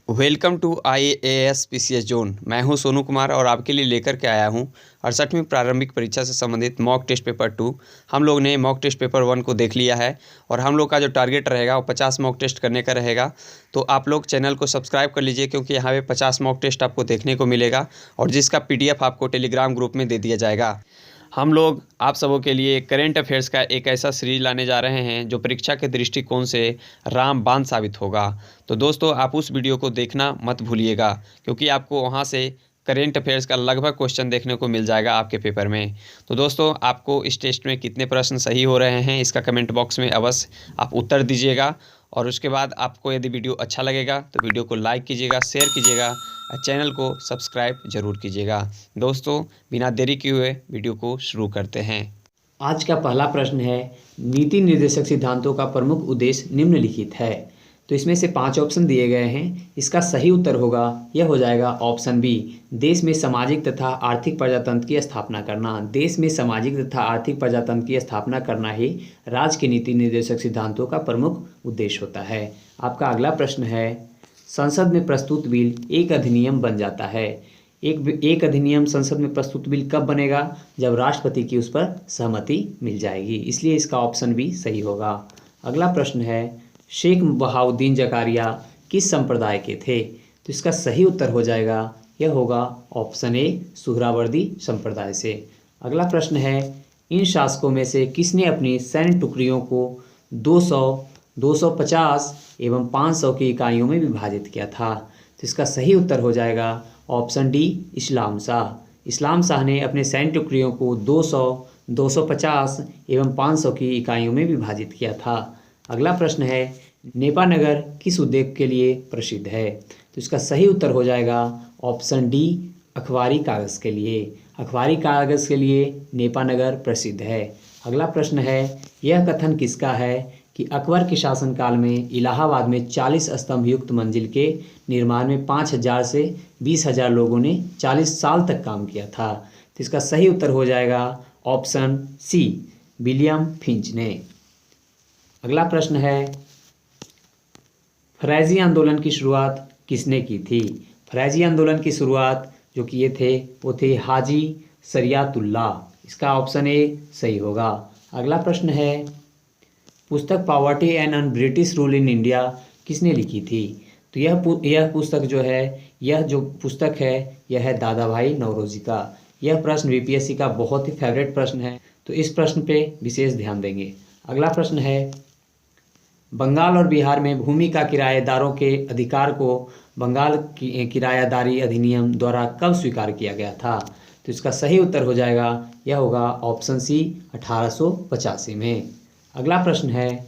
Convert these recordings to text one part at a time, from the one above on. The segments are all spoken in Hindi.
Welcome to IAS PCS zone. मैं हूं सोनू कुमार और आपके लिए लेकर के आया हूं 68वीं प्रारंभिक परीक्षा से संबंधित मॉक टेस्ट पेपर 2। हम लोग ने मॉक टेस्ट पेपर 1 को देख लिया है और हम लोग का जो टारगेट रहेगा वो 50 मॉक टेस्ट करने का रहेगा। तो आप लोग चैनल को सब्सक्राइब कर लीजिए क्योंकि यहाँ पे 50 मॉक टेस्ट आपको देखने को मिलेगा और जिसका PDF आपको टेलीग्राम ग्रुप में दे दिया जाएगा। हम लोग आप सबों के लिए करेंट अफेयर्स का एक ऐसा सीरीज लाने जा रहे हैं जो परीक्षा के दृष्टिकोण से रामबाण साबित होगा। तो दोस्तों, आप उस वीडियो को देखना मत भूलिएगा क्योंकि आपको वहां से करेंट अफेयर्स का लगभग क्वेश्चन देखने को मिल जाएगा आपके पेपर में। तो दोस्तों, आपको इस टेस्ट में कितने प्रश्न सही हो रहे हैं इसका कमेंट बॉक्स में अवश्य आप उत्तर दीजिएगा। और उसके बाद आपको यदि वीडियो अच्छा लगेगा तो वीडियो को लाइक कीजिएगा, शेयर कीजिएगा और चैनल को सब्सक्राइब जरूर कीजिएगा। दोस्तों, बिना देरी किए हुए वीडियो को शुरू करते हैं। आज का पहला प्रश्न है, नीति निर्देशक सिद्धांतों का प्रमुख उद्देश्य निम्नलिखित है। तो इसमें से 5 ऑप्शन दिए गए हैं। इसका सही उत्तर होगा, यह हो जाएगा ऑप्शन बी, देश में सामाजिक तथा आर्थिक प्रजातंत्र की स्थापना करना। देश में सामाजिक तथा आर्थिक प्रजातंत्र की स्थापना करना ही राज्य के नीति निर्देशक सिद्धांतों का प्रमुख उद्देश्य होता है। आपका अगला प्रश्न है, संसद में प्रस्तुत बिल एक अधिनियम बन जाता है। एक अधिनियम संसद में प्रस्तुत बिल कब बनेगा? जब राष्ट्रपति की उस पर सहमति मिल जाएगी। इसलिए इसका ऑप्शन बी सही होगा। अगला प्रश्न है, शेख बहाउद्दीन जकारिया किस संप्रदाय के थे? तो इसका सही उत्तर हो जाएगा, यह होगा ऑप्शन ए, सुहरावर्दी संप्रदाय से। अगला प्रश्न है, इन शासकों में से किसने अपनी सैन्य टुकड़ियों को 200, 250 एवं 500 की इकाइयों में विभाजित किया था? तो इसका सही उत्तर हो जाएगा ऑप्शन डी, इस्लाम शाह। इस्लाम शाह ने अपने सैन्य टुकड़ियों को 200, 250 एवं 500 की इकाइयों में विभाजित किया था। अगला प्रश्न है, नेपानगर किस उद्योग के लिए प्रसिद्ध है? तो इसका सही उत्तर हो जाएगा ऑप्शन डी, अखबारी कागज़ के लिए। अखबारी कागज़ के लिए नेपानगर प्रसिद्ध है। अगला प्रश्न है, यह कथन किसका है कि अकबर के शासनकाल में इलाहाबाद में 40 स्तंभ युक्त मंजिल के निर्माण में 5000 से 20,000 लोगों ने 40 साल तक काम किया था? तो इसका सही उत्तर हो जाएगा ऑप्शन सी, विलियम फिंच ने। अगला प्रश्न है, फरैज़ी आंदोलन की शुरुआत किसने की थी? फरैज़ी आंदोलन की शुरुआत जो किए थे वो थे हाजी शरियतुल्लाह। इसका ऑप्शन ए सही होगा। अगला प्रश्न है, पुस्तक poverty and un British rule in India किसने लिखी थी? तो यह पुस्तक जो है, यह जो पुस्तक है यह है दादा भाई नौरोजी का। यह प्रश्न VPSC का बहुत ही फेवरेट प्रश्न है, तो इस प्रश्न पे विशेष ध्यान देंगे। अगला प्रश्न है, बंगाल और बिहार में भूमि का किराएदारों के अधिकार को बंगाल की किरायादारी अधिनियम द्वारा कब स्वीकार किया गया था? तो इसका सही उत्तर हो जाएगा, यह होगा ऑप्शन सी, 1885 में। अगला प्रश्न है,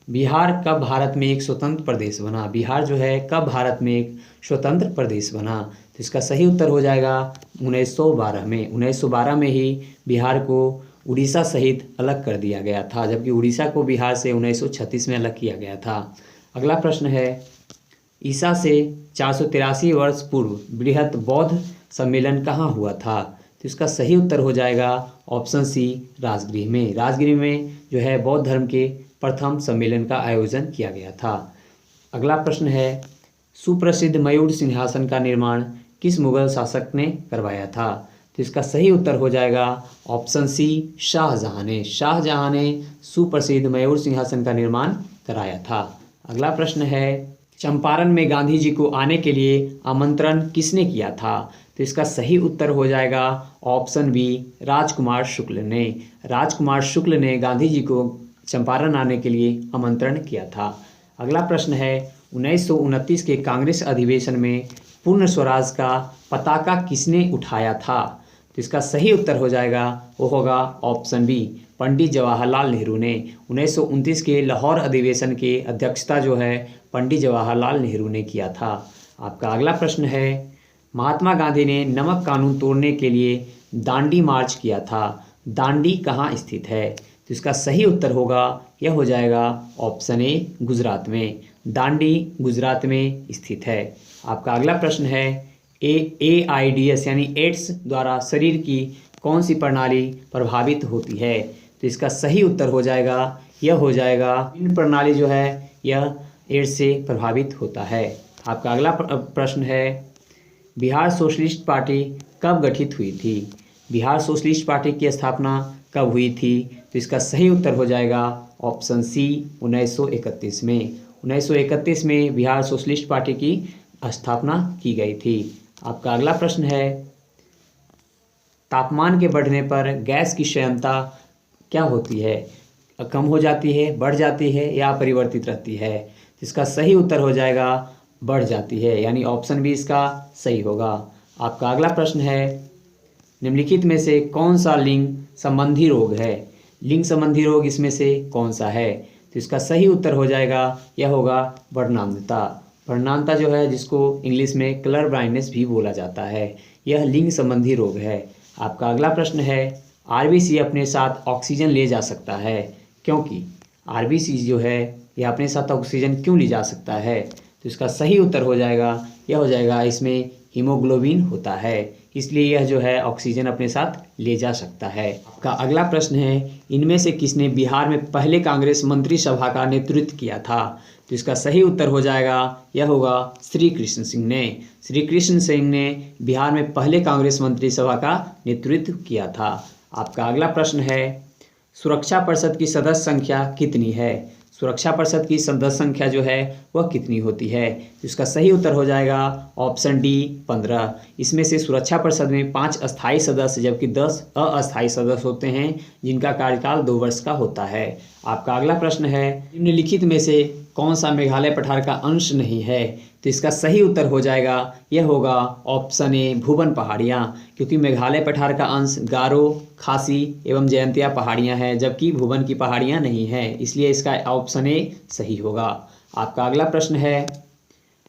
बिहार कब भारत में एक स्वतंत्र प्रदेश बना? बिहार जो है कब भारत में एक स्वतंत्र प्रदेश बना? तो इसका सही उत्तर हो जाएगा 1912 में। 1912 में ही बिहार को उड़ीसा सहित अलग कर दिया गया था, जबकि उड़ीसा को बिहार से 1936 में अलग किया गया था। अगला प्रश्न है, ईसा से 483 वर्ष पूर्व बृहत बौद्ध सम्मेलन कहाँ हुआ था? तो इसका सही उत्तर हो जाएगा ऑप्शन सी, राजगृह में। राजगृह में जो है बौद्ध धर्म के प्रथम सम्मेलन का आयोजन किया गया था। अगला प्रश्न है, सुप्रसिद्ध मयूर सिंहासन का निर्माण किस मुगल शासक ने करवाया था? तो इसका सही उत्तर हो जाएगा ऑप्शन सी, शाहजहां ने। शाहजहां ने सुप्रसिद्ध मयूर सिंहासन का निर्माण कराया था। अगला प्रश्न है, चंपारण में गांधी जी को आने के लिए आमंत्रण किसने किया था? तो इसका सही उत्तर हो जाएगा ऑप्शन बी, राजकुमार शुक्ल ने। राजकुमार शुक्ल ने गांधी जी को चंपारण आने के लिए आमंत्रण किया था। अगला प्रश्न है, 1929 के कांग्रेस अधिवेशन में पूर्ण स्वराज का पताका किसने उठाया था? तो इसका सही उत्तर हो जाएगा, वो होगा ऑप्शन बी, पंडित जवाहरलाल नेहरू ने। 1929 के लाहौर अधिवेशन की अध्यक्षता जो है पंडित जवाहरलाल नेहरू ने किया था। आपका अगला प्रश्न है, महात्मा गांधी ने नमक कानून तोड़ने के लिए दांडी मार्च किया था। दांडी कहाँ स्थित है? तो इसका सही उत्तर होगा, यह हो जाएगा ऑप्शन ए, गुजरात में। दांडी गुजरात में स्थित है। आपका अगला प्रश्न है, AIDS यानी एड्स द्वारा शरीर की कौन सी प्रणाली प्रभावित होती है? तो इसका सही उत्तर हो जाएगा, यह हो जाएगा, प्रणाली जो है यह एड्स से प्रभावित होता है। आपका अगला प्रश्न है, बिहार सोशलिस्ट पार्टी कब गठित हुई थी? बिहार सोशलिस्ट पार्टी की स्थापना कब हुई थी? तो इसका सही उत्तर हो जाएगा ऑप्शन सी 1931 में। 1931 में बिहार सोशलिस्ट पार्टी की स्थापना की गई थी। आपका अगला प्रश्न है, तापमान के बढ़ने पर गैस की क्षमता क्या होती है? कम हो जाती है, बढ़ जाती है या परिवर्तित रहती है? इसका सही उत्तर हो जाएगा बढ़ जाती है, यानी ऑप्शन बी इसका सही होगा। आपका अगला प्रश्न है, निम्नलिखित में से कौन सा लिंग संबंधी रोग है? लिंग संबंधी रोग इसमें से कौन सा है? तो इसका सही उत्तर हो जाएगा, यह होगा वर्णांधता। वर्णांधता जो है, जिसको इंग्लिश में कलर ब्लाइंडनेस भी बोला जाता है, यह लिंग संबंधी रोग है। आपका अगला प्रश्न है, आरबीसी अपने साथ ऑक्सीजन ले जा सकता है, क्योंकि आरबीसी जो है यह अपने साथ ऑक्सीजन क्यों ले जा सकता है? तो इसका सही उत्तर हो जाएगा, यह हो जाएगा इसमें हीमोग्लोबिन होता है, इसलिए यह जो है ऑक्सीजन अपने साथ ले जा सकता है। आपका अगला प्रश्न है, इनमें से किसने बिहार में पहले कांग्रेस मंत्रिसभा का नेतृत्व किया था? तो इसका सही उत्तर हो जाएगा, यह होगा श्री कृष्ण सिंह ने। श्री कृष्ण सिंह ने बिहार में पहले कांग्रेस मंत्रिसभा का नेतृत्व किया था। आपका अगला प्रश्न है, सुरक्षा परिषद की सदस्य संख्या कितनी है? सुरक्षा परिषद की सदस्य संख्या जो है वह कितनी होती है? इसका सही उत्तर हो जाएगा ऑप्शन डी 15। इसमें से सुरक्षा परिषद में 5 अस्थायी सदस्य जबकि 10 अस्थायी सदस्य होते हैं, जिनका कार्यकाल 2 वर्ष का होता है। आपका अगला प्रश्न है, निम्नलिखित में से कौन सा मेघालय पठार का अंश नहीं है? तो इसका सही उत्तर हो जाएगा, यह होगा ऑप्शन ए भुवन पहाड़ियाँ, क्योंकि मेघालय पठार का अंश गारो, खासी एवं जयंतिया पहाड़ियाँ हैं, जबकि भुवन की पहाड़ियाँ नहीं हैं, इसलिए इसका ऑप्शन ए सही होगा। आपका अगला प्रश्न है,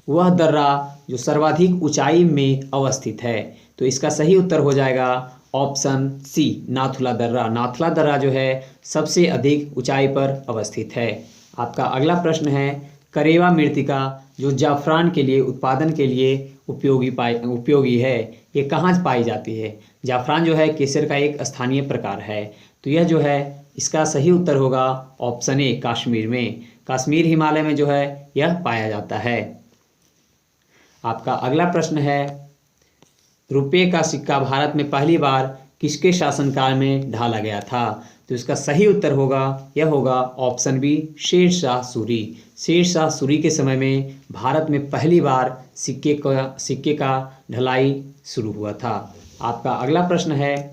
वह दर्रा जो सर्वाधिक ऊंचाई में अवस्थित है? तो इसका सही उत्तर हो जाएगा ऑप्शन सी नाथुला दर्रा। नाथुला दर्रा जो है सबसे अधिक ऊंचाई पर अवस्थित है। आपका अगला प्रश्न है, करेवा मृत्तिका जो जाफरान के लिए उत्पादन के लिए उपयोगी है, ये कहाँ पाई जाती है? जाफरान जो है केसर का एक स्थानीय प्रकार है, तो यह जो है इसका सही उत्तर होगा ऑप्शन ए कश्मीर में। कश्मीर हिमालय में जो है यह पाया जाता है। आपका अगला प्रश्न है, रुपये का सिक्का भारत में पहली बार किसके शासनकाल में ढाला गया था? तो इसका सही उत्तर होगा, यह होगा ऑप्शन बी शेरशाह सूरी। शेरशाह सूरी के समय में भारत में पहली बार सिक्के का ढलाई शुरू हुआ था। आपका अगला प्रश्न है,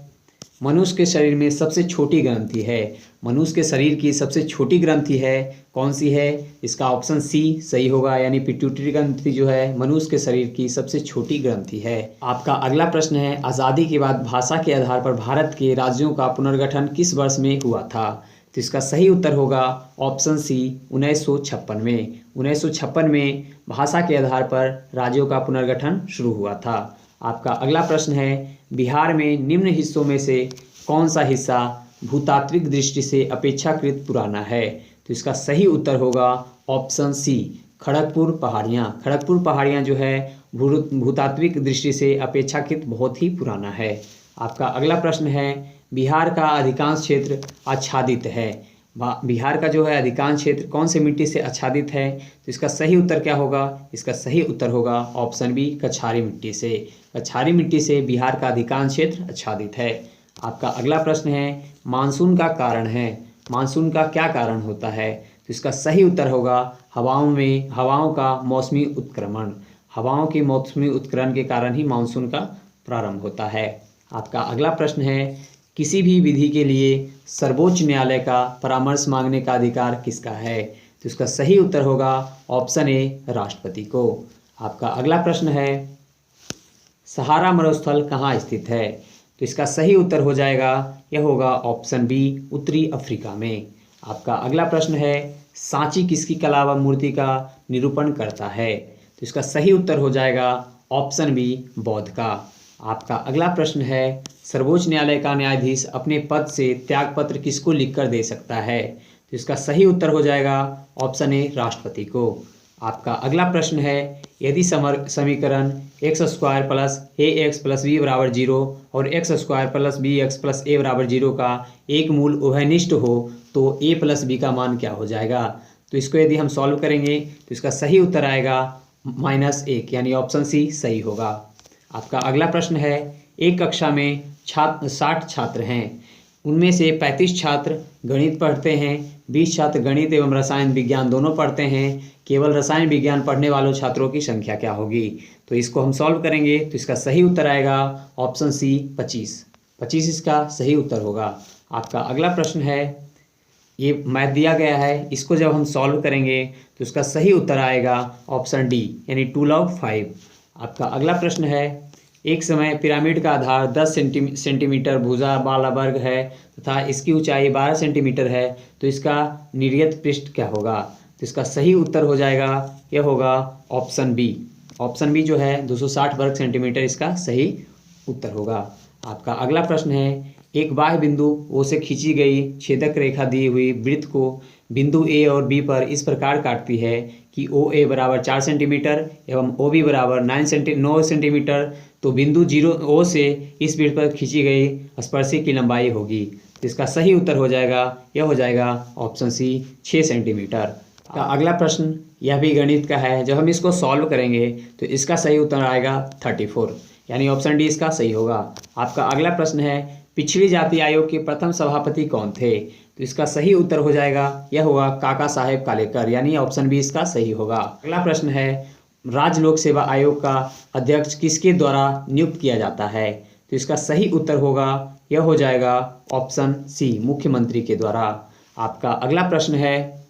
मनुष्य के शरीर में सबसे छोटी ग्रंथि है? मनुष्य के शरीर की सबसे छोटी ग्रंथि है कौन सी है? इसका ऑप्शन सी सही होगा, यानी पिट्यूटरी ग्रंथि जो है मनुष्य के शरीर की सबसे छोटी ग्रंथि है। आपका अगला प्रश्न है, आज़ादी के बाद भाषा के आधार पर भारत के राज्यों का पुनर्गठन किस वर्ष में हुआ था? तो इसका सही उत्तर होगा ऑप्शन सी 1956 में। 1956 में भाषा के आधार पर राज्यों का पुनर्गठन शुरू हुआ था। आपका अगला प्रश्न है, बिहार में निम्न हिस्सों में से कौन सा हिस्सा भूतात्विक दृष्टि से अपेक्षाकृत पुराना है? तो इसका सही उत्तर होगा ऑप्शन सी खड़गपुर पहाड़ियाँ। खड़गपुर पहाड़ियाँ जो है भूतात्विक दृष्टि से अपेक्षाकृत बहुत ही पुराना है। आपका अगला प्रश्न है, बिहार का अधिकांश क्षेत्र आच्छादित है? बिहार का जो है अधिकांश क्षेत्र कौन से मिट्टी से आच्छादित है? तो इसका सही उत्तर क्या होगा? इसका सही उत्तर होगा ऑप्शन बी कछारी मिट्टी से। कछारी मिट्टी से बिहार का अधिकांश क्षेत्र आच्छादित है। आपका अगला प्रश्न है, मानसून का कारण है? मानसून का क्या कारण होता है? तो इसका सही उत्तर होगा हवाओं का मौसमी उत्क्रमण। हवाओं के मौसमी उत्करण के कारण ही मानसून का प्रारंभ होता है। आपका अगला प्रश्न है, किसी भी विधि के लिए सर्वोच्च न्यायालय का परामर्श मांगने का अधिकार किसका है? तो इसका सही उत्तर होगा ऑप्शन ए राष्ट्रपति को। आपका अगला प्रश्न है, सहारा मरुस्थल कहाँ स्थित है? तो इसका सही उत्तर हो जाएगा, यह होगा ऑप्शन बी उत्तरी अफ्रीका में। आपका अगला प्रश्न है, सांची किसकी कला व मूर्ति का निरूपण करता है? तो इसका सही उत्तर हो जाएगा ऑप्शन बी बौद्ध का। आपका अगला प्रश्न है, सर्वोच्च न्यायालय का न्यायाधीश अपने पद से त्यागपत्र किसको लिखकर दे सकता है? तो इसका सही उत्तर हो जाएगा ऑप्शन ए राष्ट्रपति को। आपका अगला प्रश्न है, यदि समीकरण x² plus ax plus b बराबर 0 और x² plus bx plus a बराबर 0 का एक मूल उभयनिष्ठ हो तो a प्लस b का मान क्या हो जाएगा? तो इसको यदि हम सॉल्व करेंगे तो इसका सही उत्तर आएगा -1 यानी ऑप्शन सी सही होगा। आपका अगला प्रश्न है, एक कक्षा में 60 छात्र हैं, उनमें से 35 छात्र गणित पढ़ते हैं, 20 छात्र गणित एवं रसायन विज्ञान दोनों पढ़ते हैं, केवल रसायन विज्ञान पढ़ने वालों छात्रों की संख्या क्या होगी? तो इसको हम सॉल्व करेंगे तो इसका सही उत्तर आएगा ऑप्शन सी 25। 25 इसका सही उत्तर होगा। आपका अगला प्रश्न है, ये मैथ दिया गया है, इसको जब हम सॉल्व करेंगे तो इसका सही उत्तर आएगा ऑप्शन डी यानी 2 log 5। आपका अगला प्रश्न है, एक समय पिरामिड का आधार 10 सेंटीमीटर भुजा वाला वर्ग है तथा इसकी ऊंचाई 12 सेंटीमीटर है, तो इसका निर्यत पृष्ठ क्या होगा? तो इसका सही उत्तर हो जाएगा, यह होगा ऑप्शन बी। ऑप्शन बी जो है 260 वर्ग सेंटीमीटर इसका सही उत्तर होगा। आपका अगला प्रश्न है, एक बाह्य बिंदु ओ से खींची गई छेदक रेखा दी हुई वृत्त को बिंदु ए और बी पर इस प्रकार काटती है कि ओ ए बराबर 4 सेंटीमीटर एवं ओ बी बराबर 9 सेंटीमीटर, तो बिंदु 0 ओ से इस वृत्त पर खींची गई स्पर्शी की लंबाई होगी। तो इसका सही उत्तर हो जाएगा, यह हो जाएगा ऑप्शन सी 6 सेंटीमीटर। का अगला प्रश्न यह भी गणित का है, जब हम इसको सॉल्व करेंगे तो इसका सही उत्तर आएगा 34 यानी ऑप्शन डी इसका सही होगा। आपका अगला प्रश्न है, पिछड़ी जाति आयोग के प्रथम सभापति कौन थे? तो इसका सही उत्तर हो जाएगा, यह होगा काका साहेब कालेकर यानी ऑप्शन बी इसका सही होगा। अगला प्रश्न है, राज्य लोक सेवा आयोग का अध्यक्ष किसके द्वारा नियुक्त किया जाता है? तो इसका सही उत्तर होगा, यह हो जाएगा ऑप्शन सी मुख्यमंत्री के द्वारा। आपका अगला प्रश्न है,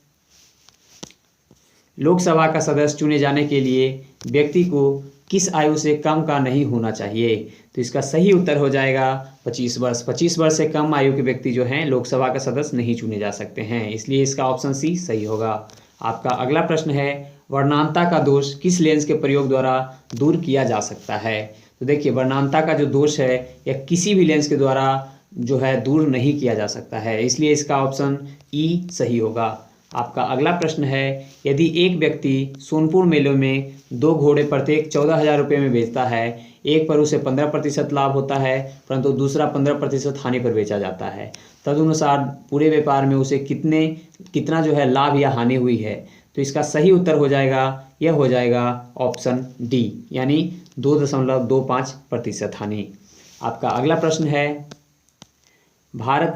लोकसभा का सदस्य चुने जाने के लिए व्यक्ति को किस आयु से कम का नहीं होना चाहिए? तो इसका सही उत्तर हो जाएगा 25 वर्ष। 25 वर्ष से कम आयु के व्यक्ति जो हैं लोकसभा का सदस्य नहीं चुने जा सकते हैं, इसलिए इसका ऑप्शन सी सही होगा। आपका अगला प्रश्न है, वर्णांता का दोष किस लेंस के प्रयोग द्वारा दूर किया जा सकता है? तो देखिए, वर्णांता का जो दोष है यह किसी भी लेंस के द्वारा जो है दूर नहीं किया जा सकता है, इसलिए इसका ऑप्शन ई सही होगा। आपका अगला प्रश्न है, यदि एक व्यक्ति सोनपुर मेले में 2 घोड़े प्रत्येक 14,000 रुपये में बेचता है, एक पर उसे 15% लाभ होता है परंतु दूसरा 15% हानि पर बेचा जाता है, तदनुसार पूरे व्यापार में उसे कितना जो है लाभ या हानि हुई है? तो इसका सही उत्तर हो जाएगा, यह हो जाएगा ऑप्शन डी यानी 2.25% हानि। आपका अगला प्रश्न है, भारत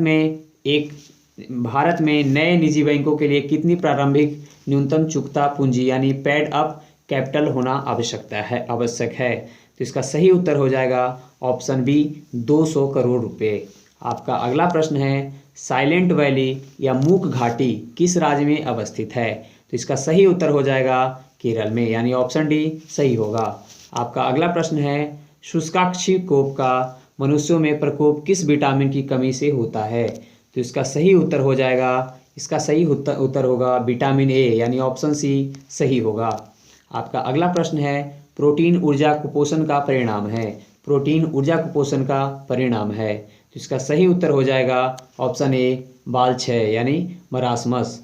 में नए निजी बैंकों के लिए कितनी प्रारंभिक न्यूनतम चुकता पूंजी यानी पेड अप कैपिटल होना आवश्यक है? तो इसका सही उत्तर हो जाएगा ऑप्शन बी 200 करोड़ रुपए। आपका अगला प्रश्न है, साइलेंट वैली या मूक घाटी किस राज्य में अवस्थित है? तो इसका सही उत्तर हो जाएगा केरल में यानी ऑप्शन डी सही होगा। आपका अगला प्रश्न है, शुष्काक्षिकोप का मनुष्यों में प्रकोप किस विटामिन की कमी से होता है? तो इसका सही उत्तर हो जाएगा, इसका सही उत्तर होगा विटामिन ए यानी ऑप्शन सी सही होगा। आपका अगला प्रश्न है, प्रोटीन ऊर्जा कुपोषण का परिणाम है। प्रोटीन ऊर्जा कुपोषण का परिणाम है, तो इसका सही उत्तर हो जाएगा ऑप्शन ए बाल क्षय यानी मरासमस।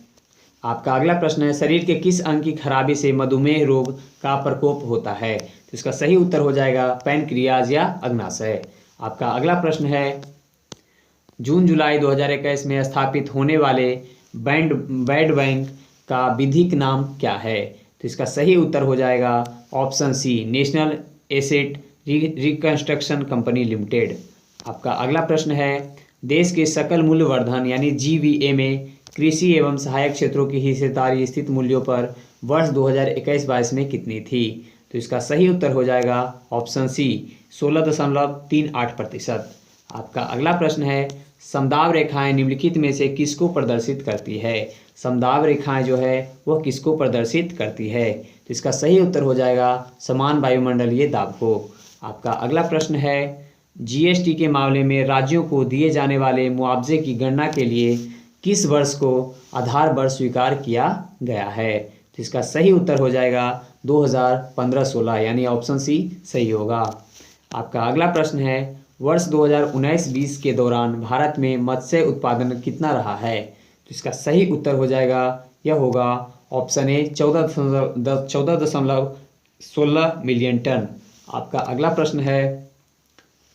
आपका अगला प्रश्न है, शरीर के किस अंग की खराबी से मधुमेह रोग का प्रकोप होता है? तो इसका सही उत्तर हो जाएगा पैनक्रियाज या अग्नाशय। आपका अगला प्रश्न है, जून जुलाई 2021 में स्थापित होने वाले ब्लड बैंक का विधिक नाम क्या है? तो इसका सही उत्तर हो जाएगा option C national asset reconstruction company limited. आपका अगला प्रश्न है, देश के सकल मूल्य वर्धन यानी जीवीए में कृषि एवं सहायक क्षेत्रों की हिस्सेदारी स्थित मूल्यों पर वर्ष 2021-22 में कितनी थी? तो इसका सही उत्तर हो जाएगा ऑप्शन सी 16.38%। आपका अगला प्रश्न है, समदाब रेखाएं निम्नलिखित में से किसको प्रदर्शित करती है? समदाब रेखाएं जो है वह किसको प्रदर्शित करती है? तो इसका सही उत्तर हो जाएगा समान वायुमंडलीय दाब को। आपका अगला प्रश्न है, जीएसटी के मामले में राज्यों को दिए जाने वाले मुआवजे की गणना के लिए किस वर्ष को आधार वर्ष स्वीकार किया गया है? तो इसका सही उत्तर हो जाएगा 2015-16 यानी ऑप्शन सी सही होगा। आपका अगला प्रश्न है, वर्ष 2019-20 के दौरान भारत में मत्स्य उत्पादन कितना रहा है? तो इसका सही उत्तर हो जाएगा, यह होगा ऑप्शन ए 14.16 मिलियन टन। आपका अगला प्रश्न है,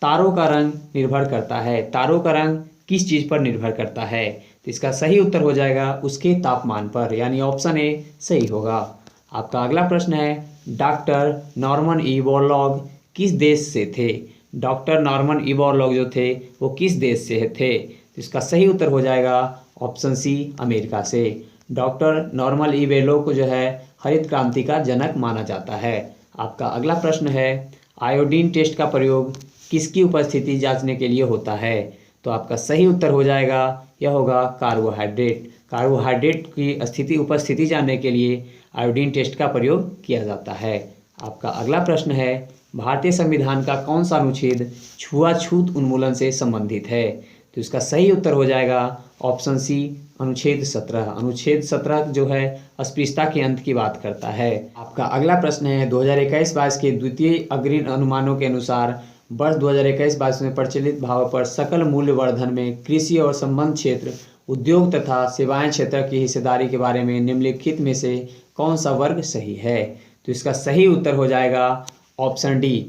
तारों का रंग निर्भर करता है, तारों का रंग किस चीज़ पर निर्भर करता है? तो इसका सही उत्तर हो जाएगा उसके तापमान पर यानी ऑप्शन ए सही होगा। आपका अगला प्रश्न है, डॉक्टर नॉर्मन ई बोरलॉग किस देश से थे? डॉक्टर नॉर्मन ई बोरलॉग जो थे वो किस देश से थे? तो इसका सही उत्तर हो जाएगा ऑप्शन सी, अमेरिका से। डॉक्टर नॉर्मन ई बोरलॉग को जो है हरित क्रांति का जनक माना जाता है। आपका अगला प्रश्न है, आयोडीन टेस्ट का प्रयोग किसकी उपस्थिति जांचने के लिए होता है? तो आपका सही उत्तर हो जाएगा, यह होगा कार्बोहाइड्रेट। कार्बोहाइड्रेट की उपस्थिति जानने के लिए आयोडीन टेस्ट का प्रयोग किया जाता है। आपका अगला प्रश्न है, भारतीय संविधान का कौन सा अनुच्छेद छुआछूत उन्मूलन से संबंधित है? तो इसका सही उत्तर हो जाएगा ऑप्शन सी, अनुच्छेद 17। अनुच्छेद 17 जो है अस्पृश्यता के अंत की बात करता है। आपका अगला प्रश्न है, 2021-22 के द्वितीय अग्रिम अनुमानों के अनुसार वर्ष 2021-22 में प्रचलित भाव पर सकल मूल्य वर्धन में कृषि और संबंध क्षेत्र, उद्योग तथा सेवाएं क्षेत्र की हिस्सेदारी के बारे में निम्नलिखित में से कौन सा वर्ग सही है? तो इसका सही उत्तर हो जाएगा ऑप्शन डी,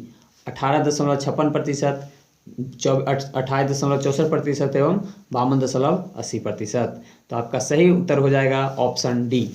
18.56%, 28.64% एवं 52.80%। तो आपका सही उत्तर हो जाएगा ऑप्शन डी।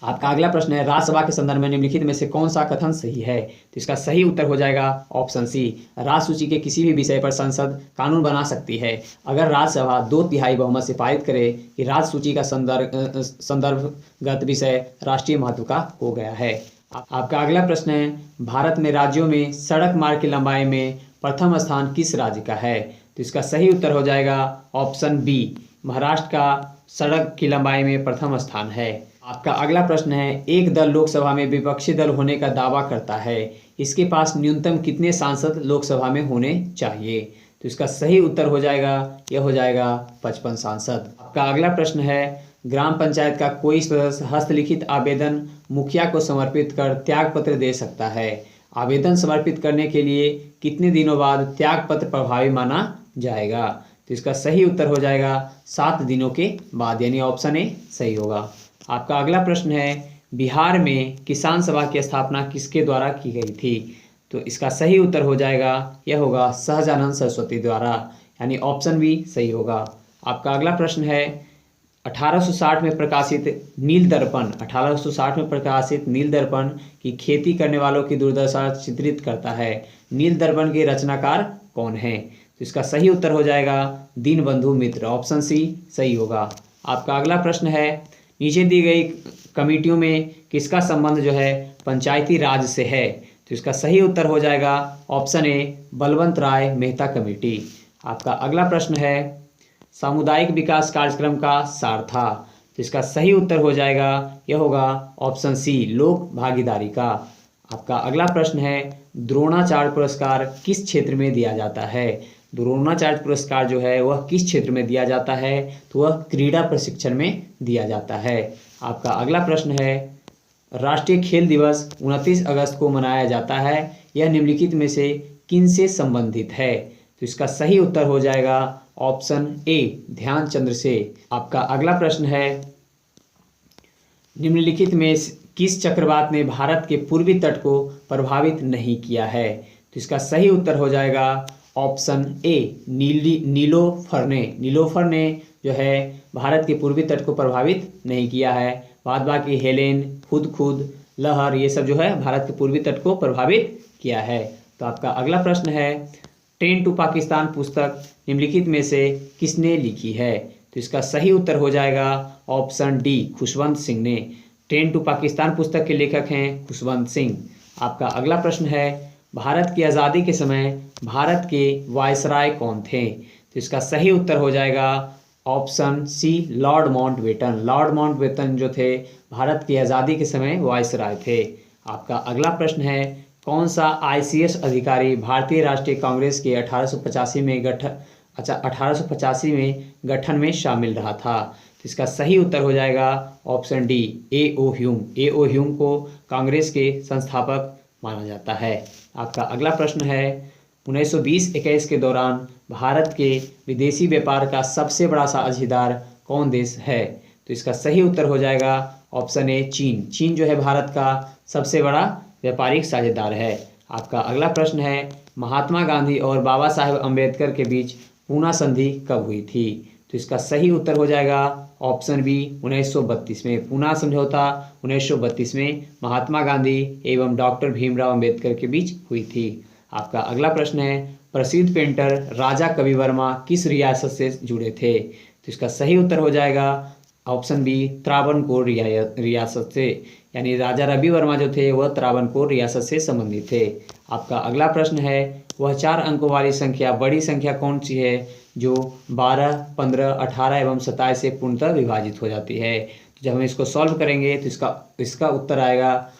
आपका अगला प्रश्न है, राज्यसभा के संदर्भ में निम्नलिखित में से कौन सा कथन सही है? तो इसका सही उत्तर हो जाएगा ऑप्शन सी, राज्य सूची के किसी भी विषय पर संसद कानून बना सकती है अगर राज्यसभा 2/3 बहुमत से पारित करे कि राज्य सूची का संदर्भगत विषय राष्ट्रीय महत्व का हो गया है। आपका अगला प्रश्न है, भारत में राज्यों में सड़क मार्ग की लंबाई में प्रथम स्थान किस राज्य का है? तो इसका सही उत्तर हो जाएगा ऑप्शन बी, महाराष्ट्र का सड़क की लंबाई में प्रथम स्थान है। आपका अगला प्रश्न है, एक दल लोकसभा में विपक्षी दल होने का दावा करता है, इसके पास न्यूनतम कितने सांसद लोकसभा में होने चाहिए? तो इसका सही उत्तर हो जाएगा, यह हो जाएगा 55 सांसद। आपका अगला प्रश्न है, ग्राम पंचायत का कोई सदस्य हस्तलिखित आवेदन मुखिया को समर्पित कर त्यागपत्र दे सकता है। आवेदन समर्पित करने के लिए कितने दिनों बाद त्यागपत्र प्रभावी माना जाएगा? तो इसका सही उत्तर हो जाएगा 7 दिनों के बाद, यानी ऑप्शन ए सही होगा। आपका अगला प्रश्न है, बिहार में किसान सभा की स्थापना किसके द्वारा की गई थी? तो इसका सही उत्तर हो जाएगा, यह होगा सहजानंद सरस्वती द्वारा, यानी ऑप्शन बी सही होगा। आपका अगला प्रश्न है, 1860 में प्रकाशित नील दर्पण की खेती करने वालों की दुर्दशा चित्रित करता है। नील दर्पण के रचनाकार कौन है? तो इसका सही उत्तर हो जाएगा दीनबंधु मित्र, ऑप्शन सी सही होगा। आपका अगला प्रश्न है, नीचे दी गई कमेटियों में किसका संबंध जो है पंचायती राज से है? तो इसका सही उत्तर हो जाएगा option A, Balwant Rai Mehta committee. आपका अगला प्रश्न है, सामुदायिक विकास कार्यक्रम का सार था। तो इसका सही उत्तर हो जाएगा, यह होगा ऑप्शन सी, लोक भागीदारी का। आपका अगला प्रश्न है, द्रोणाचार्य पुरस्कार किस क्षेत्र में दिया जाता है? द्रोणाचार्य पुरस्कार जो है वह किस क्षेत्र में दिया जाता है? तो वह क्रीड़ा प्रशिक्षण में दिया जाता है। आपका अगला प्रश्न है, राष्ट्रीय खेल दिवस 29 अगस्त को मनाया जाता है, यह निम्नलिखित में से किन से संबंधित है? तो इसका सही उत्तर हो जाएगा ऑप्शन ए, ध्यानचंद्र से। आपका अगला प्रश्न है, निम्नलिखित में किस चक्रवात ने भारत के पूर्वी तट को प्रभावित नहीं किया है? तो इसका सही उत्तर हो जाएगा ऑप्शन ए, नीलोफर ने जो है भारत के पूर्वी तट को प्रभावित नहीं किया है। बाद बाकी हेलेन, खुद लहर, ये सब जो है भारत के पूर्वी तट को प्रभावित किया है। तो आपका अगला प्रश्न है, ट्रेन टू पाकिस्तान पुस्तक निम्नलिखित में से किसने लिखी है? तो इसका सही उत्तर हो जाएगा ऑप्शन डी, खुशवंत सिंह ने। ट्रेन टू पाकिस्तान पुस्तक के लेखक हैं खुशवंत सिंह। आपका अगला प्रश्न है, भारत की आज़ादी के समय भारत के वायसराय कौन थे? तो इसका सही उत्तर हो जाएगा option C, Lord Mountbatten. Lord Mountbatten जो थे भारत की आज़ादी के समय वायसराय थे। आपका अगला प्रश्न है, कौन सा ICS अधिकारी भारतीय राष्ट्रीय कांग्रेस के 1885 में गठन में शामिल रहा था? तो इसका सही उत्तर हो जाएगा option D, A.O. Hume. A.O. Hume को कांग्रेस के संस्थापक माना जाता है। आपका अगला प्रश्न है, 1920-21 के दौरान भारत के विदेशी व्यापार का सबसे बड़ा साझेदार कौन देश है? तो इसका सही उत्तर हो जाएगा ऑप्शन ए, चीन। चीन जो है भारत का सबसे बड़ा व्यापारिक साझेदार है। आपका अगला प्रश्न है, महात्मा गांधी और बाबा साहेब अम्बेडकर के बीच पूना संधि कब हुई थी? तो इसका सही उत्तर हो जाएगा ऑप्शन बी 1932 में। पूना समझौता 1932 में महात्मा गांधी एवं डॉक्टर भीमराव अंबेडकर के बीच हुई थी। आपका अगला प्रश्न है, प्रसिद्ध पेंटर राजा कवि वर्मा किस रियासत से जुड़े थे? तो इसका सही उत्तर हो जाएगा ऑप्शन बी त्रावणकोर रियासत से, यानी राजा रवि वर्मा जो थे वह त्रावणकोर रियासत से संबंधित थे। आपका अगला प्रश्न है, वह 4 अंकों वाली संख्या बड़ी संख्या कौन सी है जो 12, 15, 18 एवं 27 से पूर्णतः विभाजित हो जाती है? तो जब हम इसको सॉल्व करेंगे तो इसका उत्तर आएगा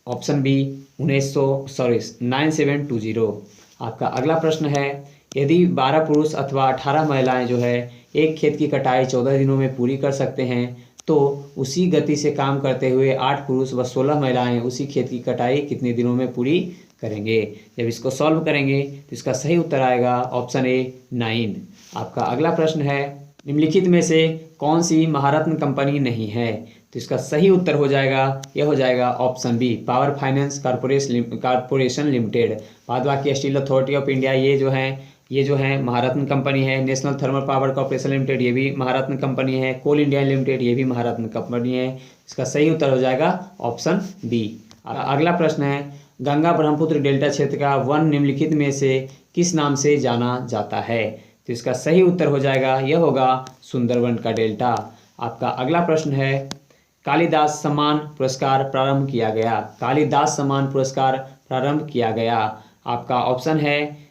ऑप्शन बी 9720। आपका अगला प्रश्न है, यदि 12 पुरुष अथवा 18 महिलाएं जो है एक खेत की कटाई 14 दिनों में पूरी कर सकते हैं तो उसी गति से काम करते हुए 8 पुरुष व 16 महिलाएं उसी खेत की कटाई कितने दिनों में पूरी करेंगे? जब इसको सॉल्व करेंगे तो इसका सही उत्तर आएगा ऑप्शन ए 9। आपका अगला प्रश्न है, निम्नलिखित में से कौन सी महारत्न कंपनी नहीं है? तो इसका सही उत्तर हो जाएगा, यह हो जाएगा option B power finance corporation limited. Bharatiya steel authority of India ये जो है महारत्न कंपनी है। National thermal power corporation limited ये भी महारत्न कंपनी है। कोल इंडिया लिमिटेड ये भी महारत्न कंपनी है। इसका सही उत्तर हो जाएगा ऑप्शन बी। अगला प्रश्न है, गंगा ब्रह्मपुत्र डेल्टा क्षेत्र का वन निम्नलिखित में से किस नाम से जाना जाता है? तो इसका सही उत्तर हो जाएगा, यह होगा सुंदरवन का डेल्टा। आपका अगला प्रश्न है, कालिदास सम्मान पुरस्कार प्रारंभ किया गया। कालिदास सम्मान पुरस्कार प्रारंभ किया गया। आपका ऑप्शन है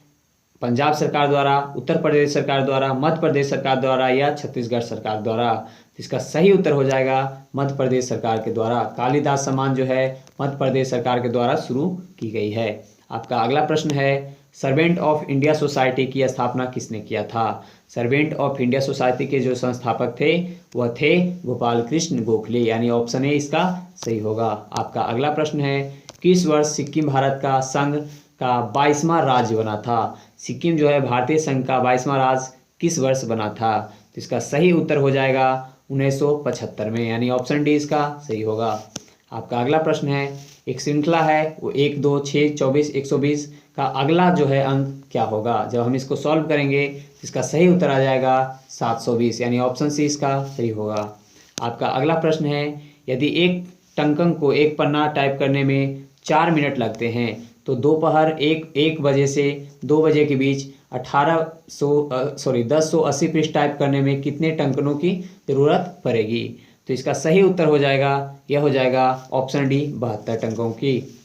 पंजाब सरकार द्वारा, उत्तर प्रदेश सरकार द्वारा, मध्य प्रदेश सरकार द्वारा या छत्तीसगढ़ सरकार द्वारा। इसका सही उत्तर हो जाएगा मध्य प्रदेश सरकार के द्वारा। कालिदास सम्मान जो है मध्य प्रदेश सरकार के द्वारा शुरू की गई है। आपका अगला प्रश्न है, सर्वेंट ऑफ इंडिया सोसाइटी की स्थापना किसने किया था? सर्वेंट ऑफ इंडिया सोसाइटी के जो संस्थापक थे वह थे गोपाल कृष्ण गोखले, यानी ऑप्शन ए इसका सही होगा। आपका अगला प्रश्न है, किस वर्ष सिक्किम भारत का संघ का 22वां राज्य बना था? सिक्किम जो है भारतीय संघ का 22वां राज्य किस वर्ष बना था? तो इसका सही उत्तर हो जाएगा 1975 में, यानी ऑप्शन डी इसका सही होगा। आपका अगला प्रश्न है, एक श्रृंखला है वो 1, 2, 6, 24, 120 का अगला जो है अंक क्या होगा? जब हम इसको सॉल्व करेंगे इसका सही उत्तर आ जाएगा 720, यानी ऑप्शन सी इसका सही होगा। आपका अगला प्रश्न है, यदि एक टंकन को एक पन्ना टाइप करने में 4 मिनट लगते हैं तो दोपहर 1 बजे से 2 बजे के बीच 1080 पृष्ठ टाइप करने में कितने टंकनों की ज़रूरत पड़ेगी? तो इसका सही उत्तर हो जाएगा, यह हो जाएगा ऑप्शन डी 72 टंकों की।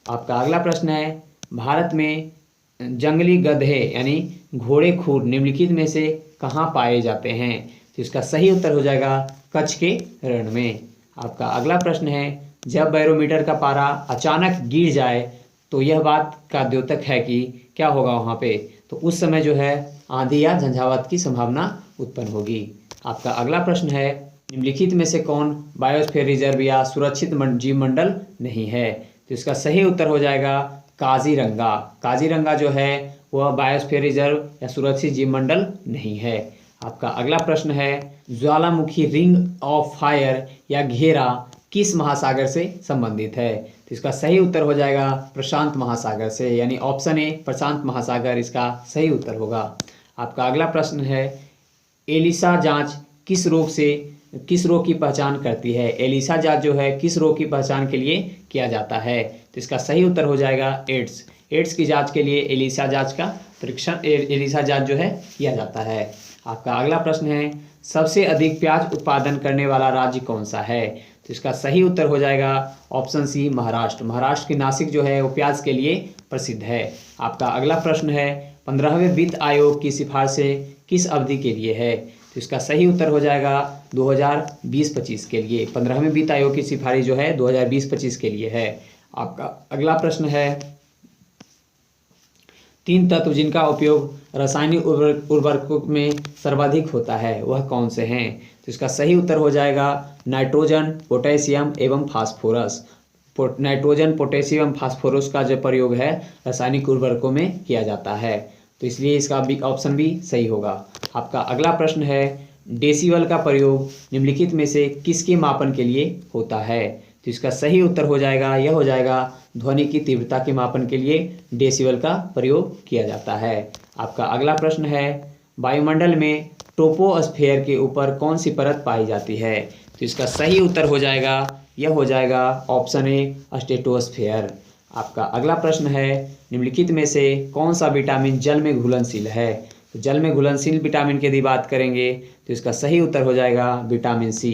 आपका अगला प्रश्न है, भारत में जंगली गधे यानी घोड़े खूर निम्नलिखित में से कहाँ पाए जाते हैं? तो इसका सही उत्तर हो जाएगा कच्छ के रण में। आपका अगला प्रश्न है, जब बैरोमीटर का पारा अचानक गिर जाए तो यह बात का द्योतक है कि क्या होगा वहाँ पे? तो उस समय जो है आंधी या झंझावात की संभावना उत्पन्न होगी। आपका अगला प्रश्न है, निम्नलिखित में से कौन बायोस्फीयर रिजर्व या सुरक्षित जीव मंडल नहीं है? तो इसका सही उत्तर हो जाएगा काजीरंगा। काजीरंगा जो है वह बायोस्फीयर रिजर्व या सुरक्षित जीव मंडल नहीं है। आपका अगला प्रश्न है, ज्वालामुखी रिंग ऑफ फायर या घेरा किस महासागर से संबंधित है? तो इसका सही उत्तर हो जाएगा प्रशांत महासागर से, यानी ऑप्शन ए प्रशांत महासागर इसका सही उत्तर होगा। आपका अगला प्रश्न है, एलिसा जांच किस रोग की पहचान करती है? एलिसा जांच जो है किस रोग की पहचान के लिए किया जाता है? तो इसका सही उत्तर हो जाएगा एड्स। एड्स की जांच के लिए एलिसा जांच का परीक्षण एलिसा जांच जो है किया जाता है। आपका अगला प्रश्न है, सबसे अधिक प्याज उत्पादन करने वाला राज्य कौन सा है? तो इसका सही उत्तर हो जाएगा ऑप्शन सी महाराष्ट्र। महाराष्ट्र की नासिक जो है वो प्याज के लिए प्रसिद्ध है। आपका अगला प्रश्न है, 15वें वित्त आयोग की सिफारिशें किस अवधि के लिए है? तो इसका सही उत्तर हो जाएगा 2020-25 के लिए। 15वें वित्त आयोग की सिफारिश जो है 2020-25 के लिए है। आपका अगला प्रश्न है, 3 तत्व जिनका उपयोग रासायनिक उर्वरकों में सर्वाधिक होता है वह कौन से हैं? तो इसका सही उत्तर हो जाएगा नाइट्रोजन, पोटेशियम एवं फास्फोरस। नाइट्रोजन, पोटेशियम, फास्फोरस का जो प्रयोग है रासायनिक उर्वरकों में किया जाता है, तो इसलिए इसका ऑप्शन भी सही होगा। आपका अगला प्रश्न है, डेसिबल का प्रयोग निम्नलिखित में से किसके मापन के लिए होता है? तो इसका सही उत्तर हो जाएगा, यह हो जाएगा ध्वनि की तीव्रता के मापन के लिए डेसिबल का प्रयोग किया जाता है। आपका अगला प्रश्न है, वायुमंडल में ट्रोपोस्फेयर के ऊपर कौन सी परत पाई जाती है? तो इसका सही उत्तर हो जाएगा, यह हो जाएगा ऑप्शन ए स्ट्रेटोस्फेयर। आपका अगला प्रश्न है, निम्नलिखित में से कौन सा विटामिन जल में घुलनशील है? तो जल में घुलनशील विटामिन की यदि बात करेंगे तो इसका सही उत्तर हो जाएगा विटामिन सी।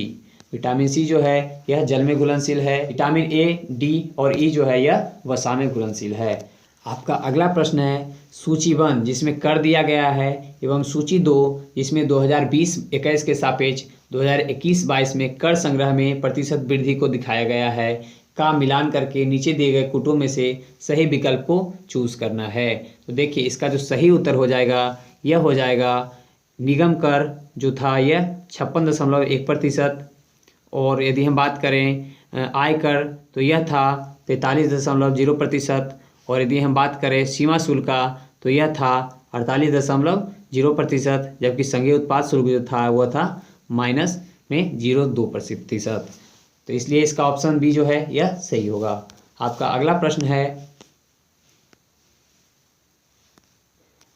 विटामिन सी जो है यह जल में घुलनशील है। विटामिन ए, डी और ई जो है यह वसा में घुलनशील है। आपका अगला प्रश्न है, सूची 1 जिसमें कर दिया गया है एवं सूची 2 जिसमें 2020-21 के सापेक्ष 2021-22 में कर संग्रह में प्रतिशत वृद्धि को दिखाया गया है का मिलान करके नीचे दिए गए कूटों में से सही विकल्प को चूज करना है। तो देखिए इसका जो सही उत्तर हो जाएगा यह हो जाएगा निगम कर जो था यह 56.1%, और यदि हम बात करें आयकर तो यह था 43.0%, और यदि हम बात करें सीमा शुल्क का तो यह था 48.0%, जबकि संघीय उत्पाद शुल्क जो था वह था -0.2%। तो इसलिए इसका ऑप्शन बी जो है यह सही होगा। आपका अगला प्रश्न है,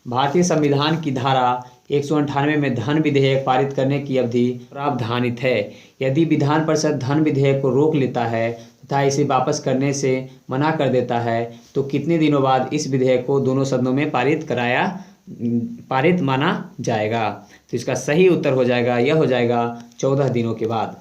भारतीय संविधान की धारा 198 में धन विधेयक पारित करने की अवधि प्रावधानित है। यदि विधान परिषद धन विधेयक को रोक लेता है तथा इसे वापस करने से मना कर देता है तो कितने दिनों बाद इस विधेयक को दोनों सदनों में पारित माना जाएगा? तो इसका सही उत्तर हो जाएगा, यह हो जाएगा 14 दिनों के बाद।